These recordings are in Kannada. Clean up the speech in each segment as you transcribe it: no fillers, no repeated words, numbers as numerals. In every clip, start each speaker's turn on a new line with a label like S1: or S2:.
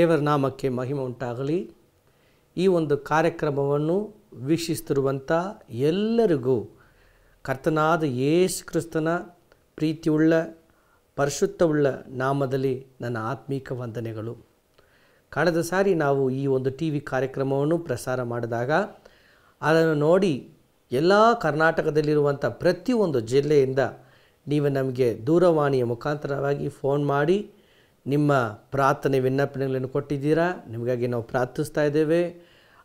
S1: ದೇವರ ನಾಮಕ್ಕೆ ಮಹಿಮೆ ಉಂಟಾಗಲಿ. ಈ ಒಂದು ಕಾರ್ಯಕ್ರಮವನ್ನು ವೀಕ್ಷಿಸುತ್ತಿರುವಂಥ ಎಲ್ಲರಿಗೂ ಕರ್ತನಾದ ಯೇಸು ಕ್ರಿಸ್ತನ ಪ್ರೀತಿಯುಳ್ಳ ಪರಿಶುದ್ಧವುಳ್ಳ ನಾಮದಲ್ಲಿ ನನ್ನ ಆತ್ಮೀಕ ವಂದನೆಗಳು. ಕಳೆದ ಸಾರಿ ನಾವು ಈ ಒಂದು ಟಿ ವಿ ಕಾರ್ಯಕ್ರಮವನ್ನು ಪ್ರಸಾರ ಮಾಡಿದಾಗ ಅದನ್ನು ನೋಡಿ ಎಲ್ಲ ಕರ್ನಾಟಕದಲ್ಲಿರುವಂಥ ಪ್ರತಿಯೊಂದು ಜಿಲ್ಲೆಯಿಂದ ನೀವು ನಮಗೆ ದೂರವಾಣಿಯ ಮುಖಾಂತರವಾಗಿ ಫೋನ್ ಮಾಡಿ ನಿಮ್ಮ ಪ್ರಾರ್ಥನೆ ವಿಜ್ಞಾಪನೆಗಳನ್ನು ಕೊಟ್ಟಿದ್ದೀರಾ. ನಿಮಗಾಗಿ ನಾವು ಪ್ರಾರ್ಥಿಸ್ತಾ ಇದ್ದೇವೆ.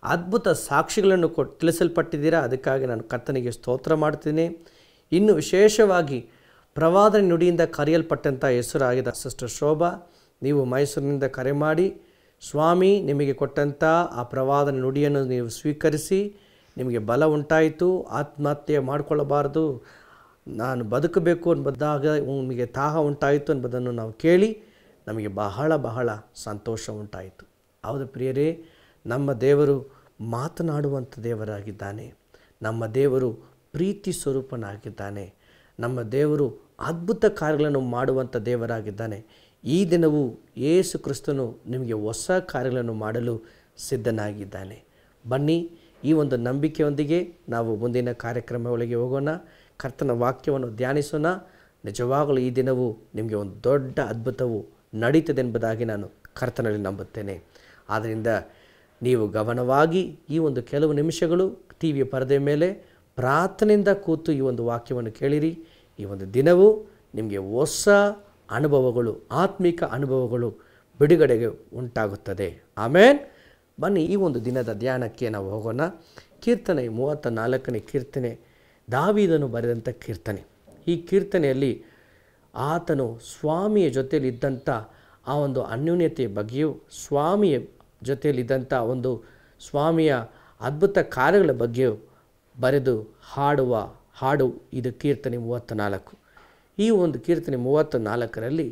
S1: ಅದ್ಭುತ ಸಾಕ್ಷಿಗಳನ್ನು ತಿಳಿಸಲ್ಪಟ್ಟಿದ್ದೀರಾ. ಅದಕ್ಕಾಗಿ ನಾನು ಕರ್ತನಿಗೆ ಸ್ತೋತ್ರ ಮಾಡ್ತೀನಿ. ಇನ್ನು ವಿಶೇಷವಾಗಿ ಪ್ರವಾದನೆ ನುಡಿಯಿಂದ ಕರೆಯಲ್ಪಟ್ಟಂಥ ಹೆಸರಾಗಿದ್ದ ಸಿಸ್ಟರ್ ಶೋಭಾ, ನೀವು ಮೈಸೂರಿನಿಂದ ಕರೆ ಮಾಡಿ ಸ್ವಾಮಿ ನಿಮಗೆ ಕೊಟ್ಟಂಥ ಆ ಪ್ರವಾದನೆ ನುಡಿಯನ್ನು ನೀವು ಸ್ವೀಕರಿಸಿ ನಿಮಗೆ ಬಲ ಉಂಟಾಯಿತು, ಆತ್ಮಹತ್ಯೆ ಮಾಡಿಕೊಳ್ಳಬಾರ್ದು, ನಾನು ಬದುಕಬೇಕು ಎಂಬುದಾಗ ನಿಮಗೆ ದಾಹ ಉಂಟಾಯಿತು ಎಂಬುದನ್ನು ನಾವು ಕೇಳಿ ನಮಗೆ ಬಹಳ ಸಂತೋಷ ಉಂಟಾಯಿತು. ಹೌದು ಪ್ರಿಯರೇ, ನಮ್ಮ ದೇವರು ಮಾತನಾಡುವಂಥ ದೇವರಾಗಿದ್ದಾನೆ. ನಮ್ಮ ದೇವರು ಪ್ರೀತಿ ಸ್ವರೂಪನಾಗಿದ್ದಾನೆ. ನಮ್ಮ ದೇವರು ಅದ್ಭುತ ಕಾರ್ಯಗಳನ್ನು ಮಾಡುವಂಥ ದೇವರಾಗಿದ್ದಾನೆ. ಈ ದಿನವೂ ಯೇಸು ಕ್ರಿಸ್ತನು ನಿಮಗೆ ಹೊಸ ಕಾರ್ಯಗಳನ್ನು ಮಾಡಲು ಸಿದ್ಧನಾಗಿದ್ದಾನೆ. ಬನ್ನಿ, ಈ ಒಂದು ನಂಬಿಕೆಯೊಂದಿಗೆ ನಾವು ಮುಂದಿನ ಕಾರ್ಯಕ್ರಮ ಒಳಗೆ ಹೋಗೋಣ. ಕರ್ತನ ವಾಕ್ಯವನ್ನು ಧ್ಯಾನಿಸೋಣ. ನಿಜವಾಗಲೂ ಈ ದಿನವೂ ನಿಮಗೆ ಒಂದು ದೊಡ್ಡ ಅದ್ಭುತವು ನಡೀತದೆ ಎಂಬುದಾಗಿ ನಾನು ಕರ್ತನಲ್ಲಿ ನಂಬುತ್ತೇನೆ. ಆದ್ದರಿಂದ ನೀವು ಗಮನವಾಗಿ ಈ ಒಂದು ಕೆಲವು ನಿಮಿಷಗಳು ಟಿ ವಿಯ ಪರದೆ ಮೇಲೆ ಪ್ರಾರ್ಥನೆಯಿಂದ ಕೂತು ಈ ಒಂದು ವಾಕ್ಯವನ್ನು ಕೇಳಿರಿ. ಈ ಒಂದು ದಿನವೂ ನಿಮಗೆ ಹೊಸ ಅನುಭವಗಳು, ಆತ್ಮಿಕ ಅನುಭವಗಳು ಬಿಡುಗಡೆಗೆ ಉಂಟಾಗುತ್ತದೆ. ಆಮೇನ್. ಬನ್ನಿ, ಈ ಒಂದು ದಿನದ ಧ್ಯಾನಕ್ಕೆ ನಾವು ಹೋಗೋಣ. ಕೀರ್ತನೆ 34ನೇ ಕೀರ್ತನೆ ದಾವೀದನು ಬರೆದಂಥ ಕೀರ್ತನೆ. ಈ ಕೀರ್ತನೆಯಲ್ಲಿ ಆತನು ಸ್ವಾಮಿಯ ಜೊತೆಯಲ್ಲಿದ್ದಂಥ ಆ ಒಂದು ಅನ್ಯೋನ್ಯತೆಯ ಬಗ್ಗೆಯೂ, ಸ್ವಾಮಿಯ ಜೊತೆಯಲ್ಲಿದ್ದಂಥ ಒಂದು ಸ್ವಾಮಿಯ ಅದ್ಭುತ ಕಾರ್ಯಗಳ ಬಗ್ಗೆಯೂ ಬರೆದು ಹಾಡುವ ಹಾಡು ಇದು ಕೀರ್ತನೆ 34. ಈ ಒಂದು ಕೀರ್ತನೆ 34ರಲ್ಲಿ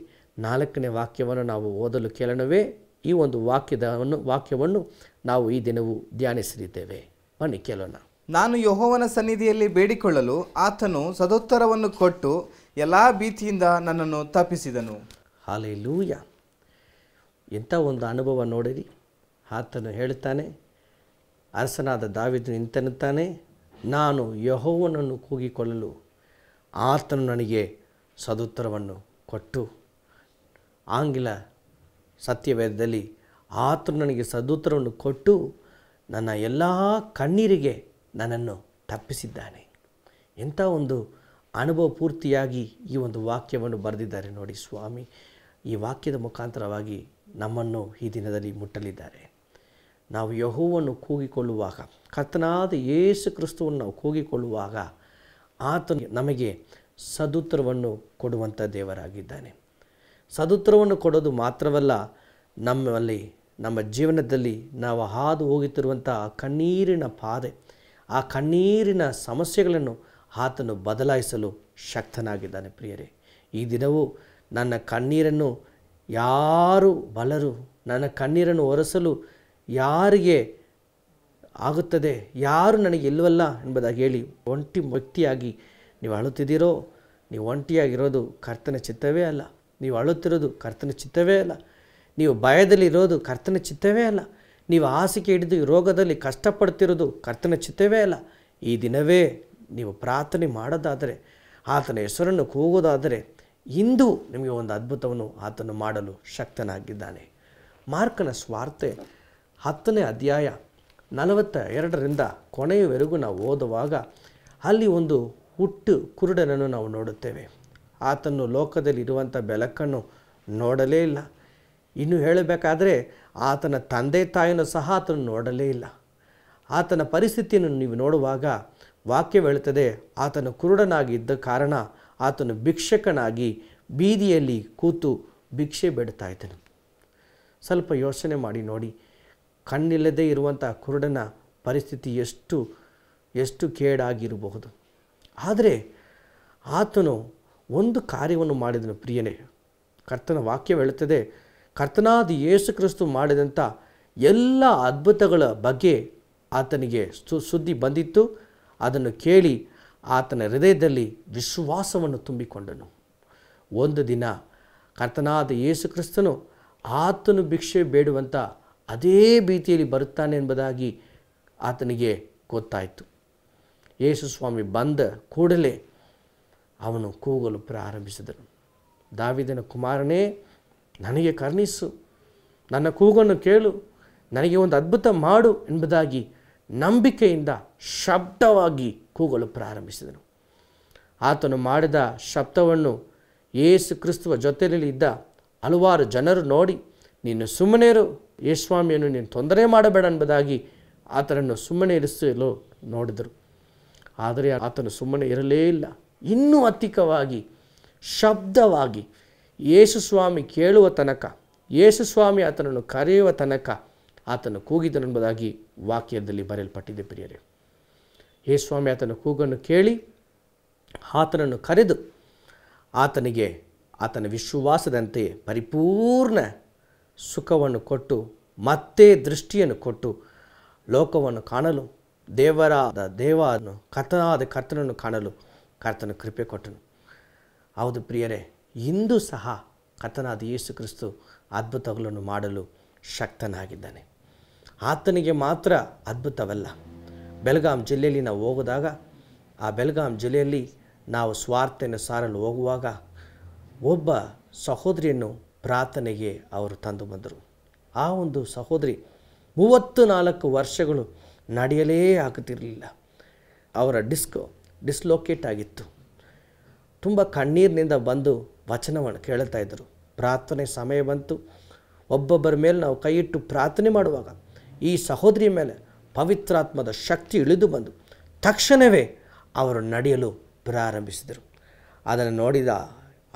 S1: 4ನೇ ವಾಕ್ಯವನ್ನು ನಾವು ಓದಲು ಕೇಳೋಣವೇ. ಈ ಒಂದು ವಾಕ್ಯವನ್ನು ನಾವು ಈ ದಿನವೂ ಧ್ಯಾನಿಸಲಿದ್ದೇವೆ. ಬನ್ನಿ ಕೇಳೋಣ.
S2: ನಾನು ಯೆಹೋವನ ಸನ್ನಿಧಿಯಲ್ಲಿ ಬೇಡಿಕೊಳ್ಳಲು ಆತನು ಸದುತ್ತರವನ್ನು ಕೊಟ್ಟು ಎಲ್ಲ ಭೀತಿಯಿಂದ ನನ್ನನ್ನು ತಪ್ಪಿಸಿದನು.
S1: ಹಲ್ಲೆಲೂಯಾ. ಎಂಥ ಒಂದು ಅನುಭವ ನೋಡಿರಿ. ಆತನು ಹೇಳುತ್ತಾನೆ, ಅರಸನಾದ ದಾವೀದನು ಇಂತೆನ್ನುತ್ತಾನೆ, ನಾನು ಯೆಹೋವನನ್ನು ಕೂಗಿಕೊಳ್ಳಲು ಆತನು ನನಗೆ ಸದುತ್ತರವನ್ನು ಕೊಟ್ಟು, ಆಂಗ್ಲ ಸತ್ಯವೇದದಲ್ಲಿ ಆತನು ನನಗೆ ಸದುತ್ತರವನ್ನು ಕೊಟ್ಟು ನನ್ನ ಎಲ್ಲ ಕಣ್ಣೀರಿಗೆ ನನ್ನನ್ನು ತಪ್ಪಿಸಿದ್ದಾನೆ. ಎಂಥ ಒಂದು ಅನುಭವ ಪೂರ್ತಿಯಾಗಿ ಈ ಒಂದು ವಾಕ್ಯವನ್ನು ಬರೆದಿದ್ದಾರೆ ನೋಡಿ ಸ್ವಾಮಿ. ಈ ವಾಕ್ಯದ ಮುಖಾಂತರವಾಗಿ ನಮ್ಮನ್ನು ಈ ದಿನದಲ್ಲಿ ಮುಟ್ಟಲಿದ್ದಾರೆ. ನಾವು ಯೆಹೋವನನ್ನು ಕೂಗಿಕೊಳ್ಳುವಾಗ, ಕರ್ತನಾದ ಯೇಸು ಕ್ರಿಸ್ತವನ್ನು ನಾವು ಕೂಗಿಕೊಳ್ಳುವಾಗ ಆತನು ನಮಗೆ ಸದುತ್ತರವನ್ನು ಕೊಡುವಂಥ ದೇವರಾಗಿದ್ದಾನೆ. ಸದುತ್ತರವನ್ನು ಕೊಡೋದು ಮಾತ್ರವಲ್ಲ, ನಮ್ಮ ಜೀವನದಲ್ಲಿ ನಾವು ಹಾದು ಹೋಗುತ್ತಿರುವಂಥ ಕಣ್ಣೀರಿನ ಪಾದೆ, ಆ ಕಣ್ಣೀರಿನ ಸಮಸ್ಯೆಗಳನ್ನು ಆತನು ಬದಲಾಯಿಸಲು ಶಕ್ತನಾಗಿದ್ದಾನೆ. ಪ್ರಿಯರೇ, ಈ ದಿನವೂ ನನ್ನ ಕಣ್ಣೀರನ್ನು ಯಾರು ಬಲ್ಲರು, ನನ್ನ ಕಣ್ಣೀರನ್ನು ಒರೆಸಲು ಯಾರಿಗೆ ಆಗುತ್ತದೆ, ಯಾರು ನನಗೆ ಇಲ್ಲವಲ್ಲ ಎಂಬುದಾಗಿ ಹೇಳಿ ಒಂಟಿ ವ್ಯಕ್ತಿಯಾಗಿ ನೀವು ಅಳುತ್ತಿದ್ದೀರೋ, ನೀವು ಒಂಟಿಯಾಗಿರೋದು ಕರ್ತನ ಚಿತ್ತವೇ ಅಲ್ಲ. ನೀವು ಅಳುತ್ತಿರೋದು ಕರ್ತನ ಚಿತ್ತವೇ ಅಲ್ಲ. ನೀವು ಭಯದಲ್ಲಿರೋದು ಕರ್ತನ ಚಿತ್ತವೇ ಅಲ್ಲ. ನೀವು ಹಾಸಿಗೆ ಹಿಡಿದು ರೋಗದಲ್ಲಿ ಕಷ್ಟಪಡ್ತಿರೋದು ಕರ್ತನ ಚಿತ್ತವೇ ಅಲ್ಲ. ಈ ದಿನವೇ ನೀವು ಪ್ರಾರ್ಥನೆ ಮಾಡೋದಾದರೆ, ಆತನ ಹೆಸರನ್ನು ಕೂಗೋದಾದರೆ, ಇಂದು ನಿಮಗೆ ಒಂದು ಅದ್ಭುತವನ್ನು ಆತನು ಮಾಡಲು ಶಕ್ತನಾಗಿದ್ದಾನೆ. ಮಾರ್ಕನ ಸುವಾರ್ತೆ 10ನೇ ಅಧ್ಯಾಯ 42ರಿಂದ ಕೊನೆಯವರೆಗೂ ನಾವು ಓದುವಾಗ ಅಲ್ಲಿ ಒಂದು ಹುಟ್ಟು ಕುರುಡನನ್ನು ನಾವು ನೋಡುತ್ತೇವೆ. ಆತನು ಲೋಕದಲ್ಲಿ ಇರುವಂಥ ಬೆಳಕನ್ನು ನೋಡಲೇ ಇಲ್ಲ. ಇನ್ನು ಹೇಳಬೇಕಾದರೆ ಆತನ ತಂದೆ ತಾಯಿಯನ್ನು ಸಹ ಆತನು ನೋಡಲೇ ಇಲ್ಲ. ಆತನ ಪರಿಸ್ಥಿತಿಯನ್ನು ನೀವು ನೋಡುವಾಗ ವಾಕ್ಯ ಹೇಳುತ್ತದೆ, ಆತನು ಕುರುಡನಾಗಿದ್ದ ಕಾರಣ ಆತನು ಭಿಕ್ಷಕನಾಗಿ ಬೀದಿಯಲ್ಲಿ ಕೂತು ಭಿಕ್ಷೆ ಬೇಡ್ತಾ ಇದ್ದನು. ಸ್ವಲ್ಪ ಯೋಚನೆ ಮಾಡಿ ನೋಡಿ, ಕಣ್ಣಿಲ್ಲದೆ ಇರುವಂಥ ಕುರುಡನ ಪರಿಸ್ಥಿತಿ ಎಷ್ಟು ಕೇಡಾಗಿರಬಹುದು. ಆದರೆ ಆತನು ಒಂದು ಕಾರ್ಯವನ್ನು ಮಾಡಿದನು ಪ್ರಿಯನೇ. ಕರ್ತನ ವಾಕ್ಯ ಹೇಳುತ್ತದೆ, ಕರ್ತನಾದ ಯೇಸು ಕ್ರಿಸ್ತು ಮಾಡಿದಂಥ ಎಲ್ಲ ಅದ್ಭುತಗಳ ಬಗ್ಗೆ ಆತನಿಗೆ ಸುದ್ದಿ ಬಂದಿತ್ತು. ಅದನ್ನು ಕೇಳಿ ಆತನ ಹೃದಯದಲ್ಲಿ ವಿಶ್ವಾಸವನ್ನು ತುಂಬಿಕೊಂಡನು. ಒಂದು ದಿನ ಕರ್ತನಾದ ಯೇಸು ಕ್ರಿಸ್ತನು ಆತನು ಭಿಕ್ಷೆ ಬೇಡುವಂಥ ಅದೇ ಭೀತಿಯಲ್ಲಿ ಬರುತ್ತಾನೆ ಎಂಬುದಾಗಿ ಆತನಿಗೆ ಗೊತ್ತಾಯಿತು. ಯೇಸು ಸ್ವಾಮಿ ಬಂದ ಕೂಡಲೇ ಅವನು ಕೂಗಲು ಪ್ರಾರಂಭಿಸಿದನು, ದಾವೀದನ ಕುಮಾರನೇ, ನನಗೆ ಕರುಣಿಸು, ನನ್ನ ಕೂಗನ್ನು ಕೇಳು, ನನಗೆ ಒಂದು ಅದ್ಭುತ ಮಾಡು ಎಂಬುದಾಗಿ ನಂಬಿಕೆಯಿಂದ ಶಬ್ದವಾಗಿ ಕೂಗಲು ಪ್ರಾರಂಭಿಸಿದನು. ಆತನು ಮಾಡಿದ ಶಬ್ದವನ್ನು ಯೇಸು ಕ್ರಿಸ್ತುವ ಜೊತೆಯಲ್ಲಿ ಇದ್ದ ಹಲವಾರು ಜನರು ನೋಡಿ, ನೀನು ಸುಮ್ಮನೆ ಇರು, ಯೇಸುಸ್ವಾಮಿಯನ್ನು ನೀನು ತೊಂದರೆ ಮಾಡಬೇಡ ಎಂಬುದಾಗಿ ಆತನನ್ನು ಸುಮ್ಮನೆ ಇರಿಸಲು ನೋಡಿದರು. ಆದರೆ ಆತನು ಸುಮ್ಮನೆ ಇರಲೇ ಇಲ್ಲ. ಇನ್ನೂ ಅಧಿಕವಾಗಿ ಶಬ್ದವಾಗಿ ಯೇಸುಸ್ವಾಮಿ ಕೇಳುವ ತನಕ, ಯೇಸುಸ್ವಾಮಿ ಆತನನ್ನು ಕರೆಯುವ ತನಕ ಆತನು ಕೂಗಿದನೆಂಬುದಾಗಿ ವಾಕ್ಯದಲ್ಲಿ ಬರೆಯಲ್ಪಟ್ಟಿದೆ. ಪ್ರಿಯರೇ, ಯೇಸುಸ್ವಾಮಿ ಆತನ ಕೂಗನ್ನು ಕೇಳಿ ಆತನನ್ನು ಕರೆದು ಆತನಿಗೆ ಆತನ ವಿಶ್ವಾಸದಂತೆ ಪರಿಪೂರ್ಣ ಸುಖವನ್ನು ಕೊಟ್ಟು ಮತ್ತೆ ದೃಷ್ಟಿಯನ್ನು ಕೊಟ್ಟು ಲೋಕವನ್ನು ಕಾಣಲು, ದೇವರನ್ನು ಕರ್ತನನ್ನು ಕಾಣಲು ಕರ್ತನ ಕೃಪೆ ಕೊಟ್ಟನು. ಹೌದು ಪ್ರಿಯರೇ, ಇಂದು ಸಹ ಕರ್ತನಾದ ಯೇಸು ಕ್ರಿಸ್ತು ಅದ್ಭುತಗಳನ್ನು ಮಾಡಲು ಶಕ್ತನಾಗಿದ್ದಾನೆ. ಆತನಿಗೆ ಮಾತ್ರ ಅದ್ಭುತವಲ್ಲ. ಬೆಳಗಾಂ ಜಿಲ್ಲೆಯಲ್ಲಿ ನಾವು ಹೋಗೋದಾಗ, ಆ ಬೆಳಗಾಂ ಜಿಲ್ಲೆಯಲ್ಲಿ ನಾವು ಸ್ವಾರ್ಥೆಯನ್ನು ಸಾರಲು ಹೋಗುವಾಗ ಒಬ್ಬ ಸಹೋದರಿಯನ್ನು ಪ್ರಾರ್ಥನೆಗೆ ಅವರು ತಂದು ಬಂದರು. ಆ ಒಂದು ಸಹೋದರಿ 34 ವರ್ಷಗಳು ನಡೆಯಲೇ ಆಗುತ್ತಿರಲಿಲ್ಲ. ಅವರ ಡಿಸ್ಲೊಕೇಟ್ ಆಗಿತ್ತು. ತುಂಬ ಕಣ್ಣೀರಿನಿಂದ ಬಂದು ವಚನವನ್ನು ಕೇಳುತ್ತಾ ಇದ್ದರು. ಪ್ರಾರ್ಥನೆ ಸಮಯ ಬಂತು. ಒಬ್ಬೊಬ್ಬರ ಮೇಲೆ ನಾವು ಕೈ ಇಟ್ಟು ಪ್ರಾರ್ಥನೆ ಮಾಡುವಾಗ ಈ ಸಹೋದರಿಯ ಮೇಲೆ ಪವಿತ್ರಾತ್ಮದ ಶಕ್ತಿ ಇಳಿದು ಬಂದು ತಕ್ಷಣವೇ ಅವರು ನಡೆಯಲು ಪ್ರಾರಂಭಿಸಿದರು. ಅದನ್ನು ನೋಡಿದ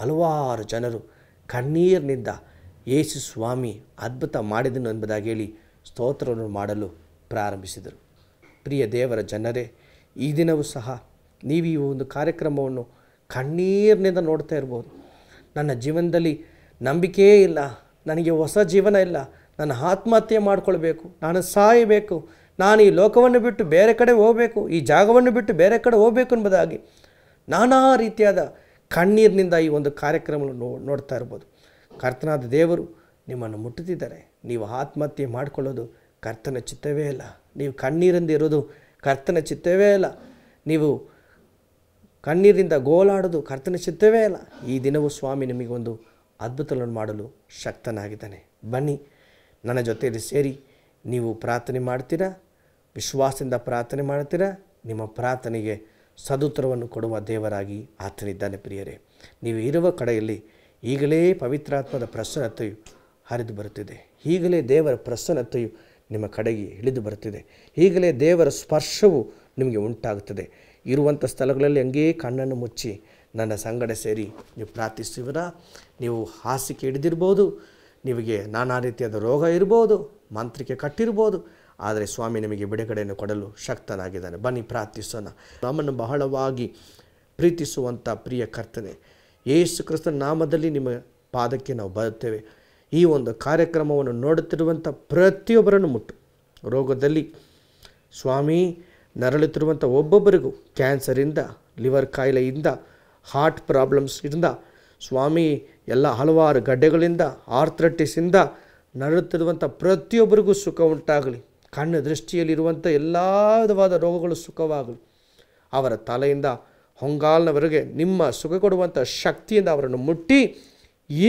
S1: ಹಲವಾರು ಜನರು ಕಣ್ಣೀರಿನಿಂದ ಯೇಸು ಸ್ವಾಮಿ ಅದ್ಭುತ ಮಾಡಿದನು ಎಂಬುದಾಗಿ ಹೇಳಿ ಸ್ತೋತ್ರವನ್ನು ಮಾಡಲು ಪ್ರಾರಂಭಿಸಿದರು. ಪ್ರಿಯ ದೇವರ ಜನರೇ, ಈ ದಿನವೂ ಸಹ ನೀವು ಈ ಒಂದು ಕಾರ್ಯಕ್ರಮವನ್ನು ಕಣ್ಣೀರಿನಿಂದ ನೋಡ್ತಾ ಇರ್ಬೋದು. ನನ್ನ ಜೀವನದಲ್ಲಿ ನಂಬಿಕೆಯೇ ಇಲ್ಲ, ನನಗೆ ಹೊಸ ಜೀವನ ಇಲ್ಲ, ನಾನು ಆತ್ಮಹತ್ಯೆ ಮಾಡಿಕೊಳ್ಬೇಕು, ನಾನು ಸಾಯಬೇಕು, ನಾನು ಈ ಲೋಕವನ್ನು ಬಿಟ್ಟು ಬೇರೆ ಕಡೆ ಹೋಗಬೇಕು, ಈ ಜಾಗವನ್ನು ಬಿಟ್ಟು ಬೇರೆ ಕಡೆ ಹೋಗಬೇಕು ಎಂಬುದಾಗಿ ನಾನಾ ರೀತಿಯಾದ ಕಣ್ಣೀರಿನಿಂದ ಈ ಒಂದು ಕಾರ್ಯಕ್ರಮವನ್ನು ನೋಡ್ತಾ ಇರ್ಬೋದು. ಕರ್ತನಾದ ದೇವರು ನಿಮ್ಮನ್ನು ಮುಟ್ಟುತ್ತಿದ್ದಾರೆ. ನೀವು ಆತ್ಮಹತ್ಯೆ ಮಾಡಿಕೊಳ್ಳೋದು ಕರ್ತನ ಚಿತ್ತವೇ ಇಲ್ಲ. ನೀವು ಕಣ್ಣೀರಿಂದ ಇರೋದು ಕರ್ತನ ಚಿತ್ತವೇ ಇಲ್ಲ. ನೀವು ಕಣ್ಣೀರಿಂದ ಗೋಳಾಡೋದು ಕರ್ತನ ಚಿತ್ತವೇ ಇಲ್ಲ. ಈ ದಿನವೂ ಸ್ವಾಮಿ ನಿಮಗೊಂದು ಅದ್ಭುತಗಳನ್ನು ಮಾಡಲು ಶಕ್ತನಾಗಿದ್ದಾನೆ. ಬನ್ನಿ, ನನ್ನ ಜೊತೆಯಲ್ಲಿ ಸೇರಿ ನೀವು ಪ್ರಾರ್ಥನೆ ಮಾಡ್ತೀರಾ, ವಿಶ್ವಾಸದಿಂದ ಪ್ರಾರ್ಥನೆ ಮಾಡ್ತೀರಾ. ನಿಮ್ಮ ಪ್ರಾರ್ಥನೆಗೆ ಸದುತ್ತರವನ್ನು ಕೊಡುವ ದೇವರಾಗಿ ಆತನಿದ್ದಾನೆ. ಪ್ರಿಯರೇ, ನೀವು ಇರುವ ಕಡೆಯಲ್ಲಿ ಈಗಲೇ ಪವಿತ್ರಾತ್ಮದ ಪ್ರಸನ್ನತೆಯು ಹರಿದು ಬರುತ್ತಿದೆ. ಈಗಲೇ ದೇವರ ಪ್ರಸನ್ನತೆಯು ನಿಮ್ಮ ಕಡೆಗೆ ಇಳಿದು ಬರುತ್ತಿದೆ. ಈಗಲೇ ದೇವರ ಸ್ಪರ್ಶವು ನಿಮಗೆ ಉಂಟಾಗುತ್ತದೆ. ಇರುವಂಥ ಸ್ಥಳಗಳಲ್ಲಿ ಹಂಗೇ ಕಣ್ಣನ್ನು ಮುಚ್ಚಿ ನನ್ನ ಸಂಗಡ ಸೇರಿ ನೀವು ಪ್ರಾರ್ಥಿಸುವಿರಾ? ನೀವು ಹಾಸಿಗೆ ಹಿಡಿದಿರ್ಬೋದು, ನಿಮಗೆ ನಾನಾ ರೀತಿಯಾದ ರೋಗ ಇರ್ಬೋದು, ಮಂತ್ರಿಕೆ ಕಟ್ಟಿರ್ಬೋದು, ಆದರೆ ಸ್ವಾಮಿ ನಿಮಗೆ ಬಿಡುಗಡೆಯನ್ನು ಕೊಡಲು ಶಕ್ತನಾಗಿದ್ದಾನೆ. ಬನ್ನಿ ಪ್ರಾರ್ಥಿಸೋಣ. ನಮ್ಮನ್ನು ಬಹಳವಾಗಿ ಪ್ರೀತಿಸುವಂಥ ಪ್ರಿಯ ಕರ್ತನೆ, ಯೇಸು ಕ್ರಿಸ್ತನ ನಾಮದಲ್ಲಿ ನಿಮ್ಮ ಪಾದಕ್ಕೆ ನಾವು ಬರುತ್ತೇವೆ. ಈ ಒಂದು ಕಾರ್ಯಕ್ರಮವನ್ನು ನೋಡುತ್ತಿರುವಂಥ ಪ್ರತಿಯೊಬ್ಬರನ್ನು ಮುಟ್ಟು. ರೋಗದಲ್ಲಿ ಸ್ವಾಮಿ ನರಳುತ್ತಿರುವಂಥ ಒಬ್ಬೊಬ್ಬರಿಗೂ ಕ್ಯಾನ್ಸರಿಂದ, ಲಿವರ್ ಕಾಯಿಲೆಯಿಂದ, ಹಾರ್ಟ್ ಪ್ರಾಬ್ಲಮ್ಸಿಂದ, ಸ್ವಾಮಿ ಎಲ್ಲ ಹಲವಾರು ಗಡ್ಡೆಗಳಿಂದ, ಆರ್ಥ್ರೈಟಿಸಿಂದ ನರಳುತ್ತಿರುವಂಥ ಪ್ರತಿಯೊಬ್ಬರಿಗೂ ಸುಖ ಉಂಟಾಗಲಿ. ಕಣ್ಣು ದೃಷ್ಟಿಯಲ್ಲಿರುವಂಥ ಎಲ್ಲ ವಿಧವಾದ ರೋಗಗಳು ಸುಖವಾಗಲಿ. ಅವರ ತಲೆಯಿಂದ ಹೊಂಗಾಲಿನವರೆಗೆ ನಿಮ್ಮ ಸುಖ ಕೊಡುವಂಥ ಶಕ್ತಿಯಿಂದ ಅವರನ್ನು ಮುಟ್ಟಿ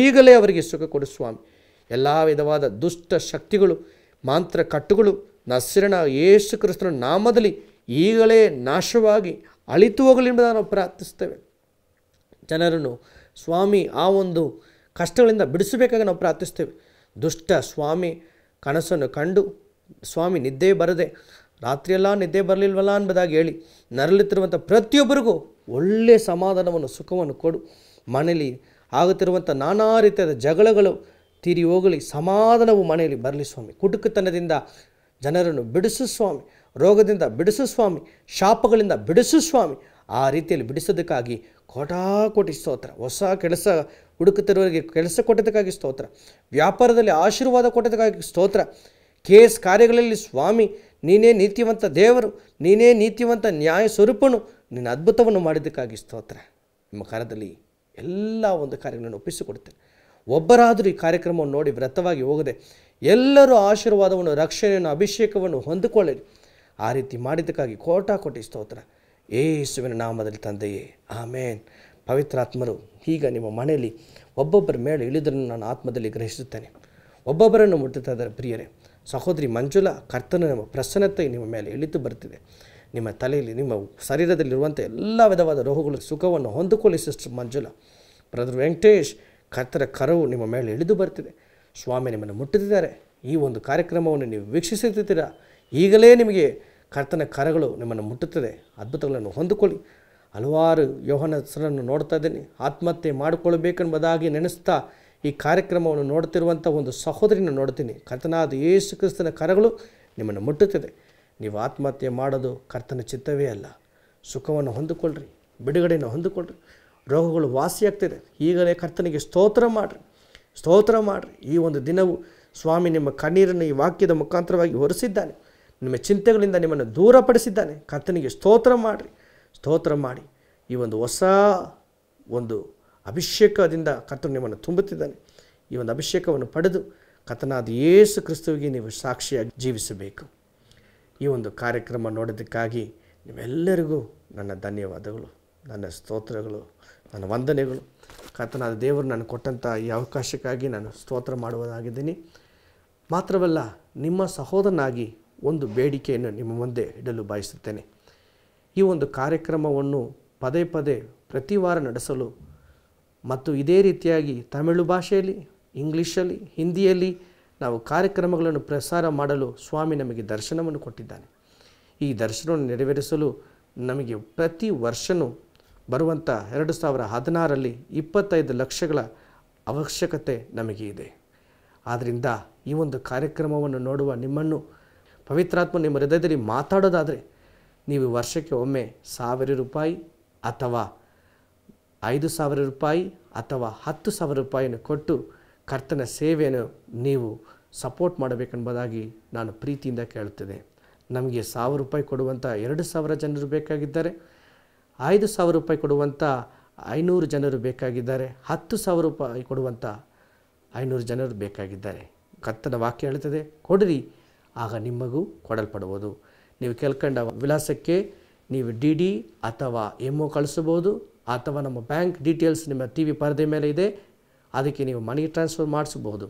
S1: ಈಗಲೇ ಅವರಿಗೆ ಸುಖ ಕೊಡು ಸ್ವಾಮಿ. ಎಲ್ಲ ವಿಧವಾದ ದುಷ್ಟ ಶಕ್ತಿಗಳು, ಮಾಂತ್ರ ಕಟ್ಟುಗಳು ನಸರನ ಯೇಸು ಕ್ರಿಸ್ತನ ನಾಮದಲ್ಲಿ ಈಗಲೇ ನಾಶವಾಗಿ ಅಳಿತು ಹೋಗಲಿ ಎಂಬುದಾಗಿ ನಾವು ಪ್ರಾರ್ಥಿಸ್ತೇವೆ. ಜನರನ್ನು ಸ್ವಾಮಿ ಆ ಒಂದು ಕಷ್ಟಗಳಿಂದ ಬಿಡಿಸಬೇಕಾಗಿ ನಾವು ಪ್ರಾರ್ಥಿಸ್ತೇವೆ. ದುಷ್ಟ ಸ್ವಾಮಿ ಕನಸನ್ನು ಕಂಡು ಸ್ವಾಮಿ ನಿದ್ದೆ ಬರದೆ ರಾತ್ರಿಯೆಲ್ಲ ನಿದ್ದೆ ಬರಲಿಲ್ವಲ್ಲ ಎಂಬುದಾಗಿ ಹೇಳಿ ನರಳುತ್ತಿರುವಂಥ ಪ್ರತಿಯೊಬ್ಬರಿಗೂ ಒಳ್ಳೆಯ ಸಮಾಧಾನವನ್ನು, ಸುಖವನ್ನು ಕೊಡು. ಮನೆಯಲ್ಲಿ ಆಗುತ್ತಿರುವಂಥ ನಾನಾ ರೀತಿಯಾದ ಜಗಳಗಳು ತೀರಿ ಹೋಗಲಿ, ಸಮಾಧಾನವು ಮನೆಯಲ್ಲಿ ಬರಲಿ ಸ್ವಾಮಿ. ಕುಟುಕತನದಿಂದ ಜನರನ್ನು ಬಿಡಿಸು ಸ್ವಾಮಿ, ರೋಗದಿಂದ ಬಿಡಿಸು ಸ್ವಾಮಿ, ಶಾಪಗಳಿಂದ ಬಿಡಿಸು ಸ್ವಾಮಿ. ಆ ರೀತಿಯಲ್ಲಿ ಬಿಡಿಸೋದಕ್ಕಾಗಿ ಕೋಟಾಕೋಟಿ ಸ್ತೋತ್ರ. ಹೊಸ ಕೆಲಸ ಹುಡುಕುತ್ತಿರುವವರಿಗೆ ಕೆಲಸ ಕೊಟ್ಟದಕ್ಕಾಗಿ ಸ್ತೋತ್ರ. ವ್ಯಾಪಾರದಲ್ಲಿ ಆಶೀರ್ವಾದ ಕೊಟ್ಟದಕ್ಕಾಗಿ ಸ್ತೋತ್ರ. ಕೇಸ್ ಕಾರ್ಯಗಳಲ್ಲಿ ಸ್ವಾಮಿ ನೀನೇ ನೀತಿವಂತ ದೇವರು, ನೀನೇ ನೀತಿವಂತ ನ್ಯಾಯ ಸ್ವರೂಪನು, ನಿನ್ನ ಅದ್ಭುತವನ್ನು ಮಾಡಿದ್ದಕ್ಕಾಗಿ ಸ್ತೋತ್ರ. ನಿಮ್ಮ ಕಾರ್ಯದಲ್ಲಿ ಎಲ್ಲ ಒಂದು ಕಾರ್ಯಗಳನ್ನು ಒಪ್ಪಿಸಿಕೊಡ್ತೇನೆ. ಒಬ್ಬರಾದರೂ ಈ ಕಾರ್ಯಕ್ರಮವನ್ನು ನೋಡಿ ವ್ಯರ್ಥವಾಗಿ ಹೋಗದೆ ಎಲ್ಲರೂ ಆಶೀರ್ವಾದವನ್ನು, ರಕ್ಷಣೆಯನ್ನು, ಅಭಿಷೇಕವನ್ನು ಹೊಂದಿಕೊಳ್ಳಿರಿ. ಆ ರೀತಿ ಮಾಡಿದ್ದಕ್ಕಾಗಿ ಕೋಟಿ ಸ್ತೋತ್ರ. ಯೇಸುವಿನ ನಾಮದಲ್ಲಿ ತಂದೆಯೇ, ಆಮೇನ್. ಪವಿತ್ರಾತ್ಮರು ಈಗ ನಿಮ್ಮ ಮನೆಯಲ್ಲಿ ಒಬ್ಬೊಬ್ಬರ ಮೇಲೆ ಇಳಿದರನ್ನು ನಾನು ಆತ್ಮದಲ್ಲಿ ಗ್ರಹಿಸುತ್ತೇನೆ. ಒಬ್ಬೊಬ್ಬರನ್ನು ಮುಟ್ಟುತ್ತಾ ಇದ್ದಾರೆ ಪ್ರಿಯರೇ. ಸಹೋದರಿ ಮಂಜುಳಾ, ಕರ್ತನ ನಮ್ಮ ಪ್ರಸನ್ನತೆ ನಿಮ್ಮ ಮೇಲೆ ಇಳಿದು ಬರ್ತಿದೆ. ನಿಮ್ಮ ತಲೆಯಲ್ಲಿ, ನಿಮ್ಮ ಶರೀರದಲ್ಲಿರುವಂಥ ಎಲ್ಲ ವಿಧವಾದ ರೋಗಗಳು ಸುಖವನ್ನು ಹೊಂದಿಕೊಳ್ಳಿ ಸಿಸ್ಟರ್ ಮಂಜುಳಾ. ಬ್ರದರ್ ವೆಂಕಟೇಶ್, ಕರ್ತನ ಕರವು ನಿಮ್ಮ ಮೇಲೆ ಇಳಿದು ಬರ್ತಿದೆ. ಸ್ವಾಮಿ ನಿಮ್ಮನ್ನು ಮುಟ್ಟುತ್ತಿದ್ದಾರೆ. ಈ ಒಂದು ಕಾರ್ಯಕ್ರಮವನ್ನು ನೀವು ವೀಕ್ಷಿಸುತ್ತೀರಾ, ಈಗಲೇ ನಿಮಗೆ ಕರ್ತನ ಕರಗಳು ನಿಮ್ಮನ್ನು ಮುಟ್ಟುತ್ತದೆ. ಅದ್ಭುತಗಳನ್ನು ಹೊಂದಿಕೊಳ್ಳಿ. ಹಲವಾರು ಯೋಹನ ಹೆಸರನ್ನು ನೋಡ್ತಾ ಇದ್ದೀನಿ. ಆತ್ಮಹತ್ಯೆ ಮಾಡಿಕೊಳ್ಳಬೇಕೆಂಬುದಾಗಿ ನೆನೆಸ್ತಾ ಈ ಕಾರ್ಯಕ್ರಮವನ್ನು ನೋಡ್ತಿರುವಂಥ ಒಂದು ಸಹೋದರಿನ ನೋಡ್ತೀನಿ. ಕರ್ತನಾದ ಯೇಸು ಕ್ರಿಸ್ತನ ಕರಗಳು ನಿಮ್ಮನ್ನು ಮುಟ್ಟುತ್ತದೆ. ನೀವು ಆತ್ಮಹತ್ಯೆ ಮಾಡೋದು ಕರ್ತನ ಚಿತ್ತವೇ ಅಲ್ಲ. ಸುಖವನ್ನು ಹೊಂದಿಕೊಳ್ಳ್ರಿ, ಬಿಡುಗಡೆಯನ್ನು ಹೊಂದಿಕೊಳ್ಳ್ರಿ. ರೋಗಗಳು ವಾಸಿಯಾಗ್ತಿದೆ. ಈಗಲೇ ಕರ್ತನಿಗೆ ಸ್ತೋತ್ರ ಮಾಡಿರಿ. ಈ ಒಂದು ದಿನವು ಸ್ವಾಮಿ ನಿಮ್ಮ ಕಣ್ಣೀರನ್ನು ಈ ವಾಕ್ಯದ ಮುಖಾಂತರವಾಗಿ ಹೊರಿಸಿದ್ದಾನೆ. ನಿಮ್ಮ ಚಿಂತೆಗಳಿಂದ ನಿಮ್ಮನ್ನು ದೂರಪಡಿಸಿದ್ದಾನೆ. ಕರ್ತನಿಗೆ ಸ್ತೋತ್ರ ಮಾಡಿ ಈ ಒಂದು ಹೊಸ ಒಂದು ಅಭಿಷೇಕದಿಂದ ಕರ್ತನು ನಿಮ್ಮನ್ನು ತುಂಬುತ್ತಿದ್ದಾನೆ. ಈ ಒಂದು ಅಭಿಷೇಕವನ್ನು ಪಡೆದು ಕರ್ತನಾದ ಯೇಸು ಕ್ರಿಸ್ತುವಿಗೆ ನೀವು ಸಾಕ್ಷಿಯಾಗಿ ಜೀವಿಸಬೇಕು. ಈ ಒಂದು ಕಾರ್ಯಕ್ರಮ ನೋಡೋದಕ್ಕಾಗಿ ನಿಮ್ಮೆಲ್ಲರಿಗೂ ನನ್ನ ಧನ್ಯವಾದಗಳು, ನನ್ನ ಸ್ತೋತ್ರಗಳು, ನನ್ನ ವಂದನೆಗಳು. ಕರ್ತನಾದ ದೇವರು ನಾನು ಕೊಟ್ಟಂಥ ಈ ಅವಕಾಶಕ್ಕಾಗಿ ನಾನು ಸ್ತೋತ್ರ ಮಾಡುವುದಾಗಿದ್ದೀನಿ. ಮಾತ್ರವಲ್ಲ, ನಿಮ್ಮ ಸಹೋದರನಾಗಿ ಒಂದು ಬೇಡಿಕೆಯನ್ನು ನಿಮ್ಮ ಮುಂದೆ ಇಡಲು ಬಯಸುತ್ತೇನೆ. ಈ ಒಂದು ಕಾರ್ಯಕ್ರಮವನ್ನು ಪದೇ ಪ್ರತಿ ವಾರ ನಡೆಸಲು ಮತ್ತು ಇದೇ ರೀತಿಯಾಗಿ ತಮಿಳು ಭಾಷೆಯಲ್ಲಿ, ಇಂಗ್ಲೀಷಲ್ಲಿ, ಹಿಂದಿಯಲ್ಲಿ ನಾವು ಕಾರ್ಯಕ್ರಮಗಳನ್ನು ಪ್ರಸಾರ ಮಾಡಲು ಸ್ವಾಮಿ ನಮಗೆ ದರ್ಶನವನ್ನು ಕೊಟ್ಟಿದ್ದಾನೆ. ಈ ದರ್ಶನವನ್ನು ನೆರವೇರಿಸಲು ನಮಗೆ ಪ್ರತಿ ವರ್ಷವೂ ಬರುವಂಥ 2016ರಲ್ಲಿ 25 ಲಕ್ಷಗಳ ಅವಶ್ಯಕತೆ ನಮಗೆ ಇದೆ. ಆದ್ದರಿಂದ ಈ ಒಂದು ಕಾರ್ಯಕ್ರಮವನ್ನು ನೋಡುವ ನಿಮ್ಮನ್ನು ಪವಿತ್ರಾತ್ಮ ನಿಮ್ಮ ಹೃದಯದಲ್ಲಿ ಮಾತಾಡೋದಾದರೆ ನೀವು ವರ್ಷಕ್ಕೆ ಒಮ್ಮೆ ₹1,000 ಅಥವಾ ₹5,000 ಅಥವಾ ₹10,000 ಕೊಟ್ಟು ಕರ್ತನ ಸೇವೆಯನ್ನು ನೀವು ಸಪೋರ್ಟ್ ಮಾಡಬೇಕೆಂಬುದಾಗಿ ನಾನು ಪ್ರೀತಿಯಿಂದ ಕೇಳುತ್ತಿದ್ದೆ. ನಮಗೆ ₹1,000 ಕೊಡುವಂಥ 2,000 ಜನರು ಬೇಕಾಗಿದ್ದಾರೆ. ₹5,000 ಕೊಡುವಂಥ 500 ಜನರು ಬೇಕಾಗಿದ್ದಾರೆ. ₹10,000 ಕೊಡುವಂಥ 500 ಜನರು ಬೇಕಾಗಿದ್ದಾರೆ. ಕರ್ತನ ವಾಕ್ಯ ಹೇಳುತ್ತದೆ, ಕೊಡಿರಿ ಆಗ ನಿಮಗೂ ಕೊಡಲ್ಪಡುವುದು. ನೀವು ಕೇಳ್ಕೊಂಡ ವಿಳಾಸಕ್ಕೆ ನೀವು DD ಅಥವಾ MO ಕಳಿಸಬಹುದು, ಅಥವಾ ನಮ್ಮ ಬ್ಯಾಂಕ್ ಡೀಟೇಲ್ಸ್ ನಿಮ್ಮ TV ಪರದೆ ಮೇಲೆ ಇದೆ, ಅದಕ್ಕೆ ನೀವು ಮನಿ ಟ್ರಾನ್ಸ್ಫರ್ ಮಾಡಿಸಬಹುದು.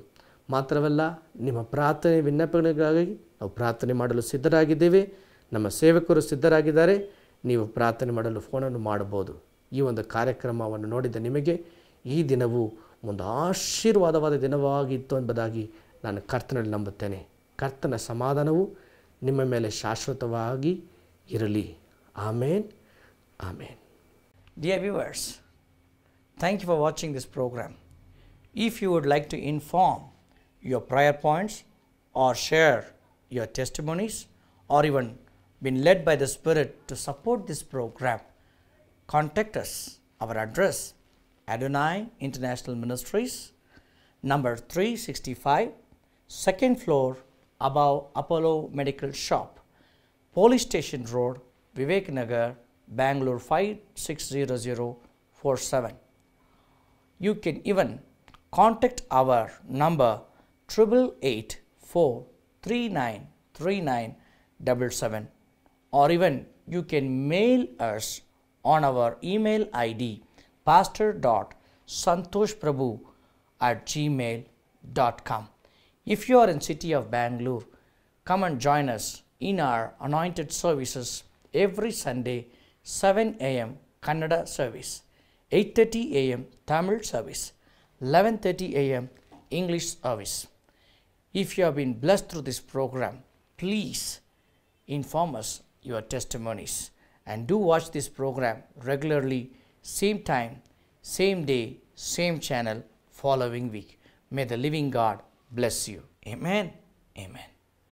S1: ಮಾತ್ರವಲ್ಲ, ನಿಮ್ಮ ಪ್ರಾರ್ಥನೆ ವಿಜ್ಞಾಪನೆಗಾಗಿ ನಾವು ಪ್ರಾರ್ಥನೆ ಮಾಡಲು ಸಿದ್ಧರಾಗಿದ್ದೇವೆ. ನಮ್ಮ ಸೇವಕರು ಸಿದ್ಧರಾಗಿದ್ದಾರೆ. ನೀವು ಪ್ರಾರ್ಥನೆ ಮಾಡಲು ಫೋನನ್ನು ಮಾಡಬಹುದು. ಈ ಒಂದು ಕಾರ್ಯಕ್ರಮವನ್ನು ನೋಡಿದ ನಿಮಗೆ ಈ ದಿನವು ಒಂದು ಆಶೀರ್ವಾದವಾದ ದಿನವಾಗಿತ್ತು ಎಂಬುದಾಗಿ ನಾನು ಕರ್ತನಲ್ಲಿ ನಂಬುತ್ತೇನೆ. ಕರ್ತನ ಸಮಾಧಾನವು ನಿಮ್ಮ ಮೇಲೆ ಶಾಶ್ವತವಾಗಿ ಇರಲಿ. ಆಮೇನ್, ಆಮೇನ್.
S3: Dear viewers, thank you for watching this program. If you would like to inform your prayer points or share your testimonies or even been led by the Spirit to support this program, contact us. Our address, Adonai International Ministries, number 365, second floor, above Apollo Medical Shop, Police Station Road, Vivek Nagar, Bangalore 560047. You can even contact our number 8884393977, or even you can mail us on our email ID pastor.santoshprabhu@gmail.com. If you are in city of Bangalore, come and join us in our anointed services every Sunday 7 a.m. Kannada service, 8:30 a.m. Tamil service, 11:30 a.m. English service. If you have been blessed through this program, please inform us your testimonies, and do watch this program regularly, same time, same day, same channel following week. May the living God bless you. Amen. Amen.